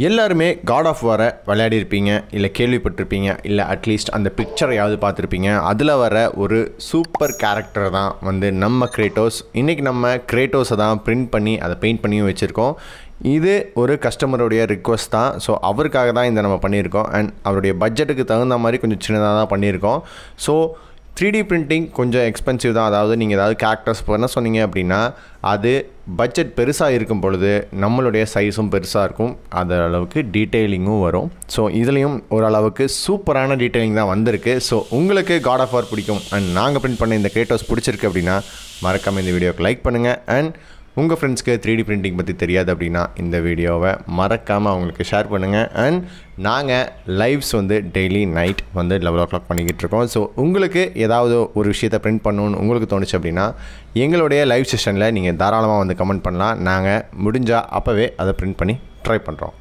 எல்லாருமே God of வாரை விளையாடிருப்பீங்க, இல்லை கேள்விப்பட்டிருப்பீங்க, இல்லை அட்லீஸ்ட் அந்த பிக்சரையாவது பார்த்துருப்பீங்க. அதில் வர ஒரு சூப்பர் கேரக்டர் தான் வந்து நம்ம கிரேட்டோஸ். இன்றைக்கி நம்ம கிரேட்டோஸை தான் பிரிண்ட் பண்ணி அதை பெயிண்ட் பண்ணியும் வச்சுருக்கோம். இது ஒரு கஸ்டமருடைய ரிக்வஸ்ட் தான். ஸோ அவருக்காக தான் இந்த நம்ம பண்ணியிருக்கோம். அண்ட் அவருடைய பட்ஜெட்டுக்கு தகுந்த மாதிரி கொஞ்சம் சின்னதாக தான் பண்ணியிருக்கோம். ஸோ 3D பிரிண்டிங் கொஞ்சம் எக்ஸ்பென்சிவ் தான். அதாவது நீங்கள் ஏதாவது கேரக்டர்ஸ் பண்ண சொன்னீங்க அப்படின்னா அது பட்ஜெட் பெருசாக இருக்கும் பொழுது நம்மளுடைய சைஸும் பெருசாக இருக்கும், அது அளவுக்கு டீட்டெயிலிங்கும் வரும். ஸோ இதுலேயும் ஓரளவுக்கு சூப்பரான டீட்டெயிலிங் தான் வந்திருக்கு. ஸோ உங்களுக்கு காட் ஆஃப் வார் பிடிக்கும் அண்ட் நாங்கள் பிரிண்ட் பண்ண இந்த கிரேட்டோஸ் பிடிச்சிருக்கு அப்படின்னா மறக்காமல் இந்த வீடியோக்கு லைக் பண்ணுங்கள். அண்ட் உங்கள் ஃப்ரெண்ட்ஸ்க்கு 3D பிரிண்டிங் பற்றி தெரியாது அப்படின்னா இந்த வீடியோவை மறக்காமல் அவங்களுக்கு ஷேர் பண்ணுங்கள். அண்ட் நாங்கள் லைவ்ஸ் வந்து டெய்லி நைட் வந்து 11 o'clock பண்ணிக்கிட்டு இருக்கோம். ஸோ உங்களுக்கு ஏதாவது ஒரு விஷயத்தை பிரிண்ட் பண்ணணுன்னு உங்களுக்கு தோணுச்சு அப்படின்னா எங்களுடைய லைவ் செஷனில் நீங்கள் தாராளமாக வந்து கமெண்ட் பண்ணலாம். நாங்கள் முடிஞ்சால் அப்போவே அதை பிரிண்ட் பண்ணி ட்ரை பண்ணுறோம்.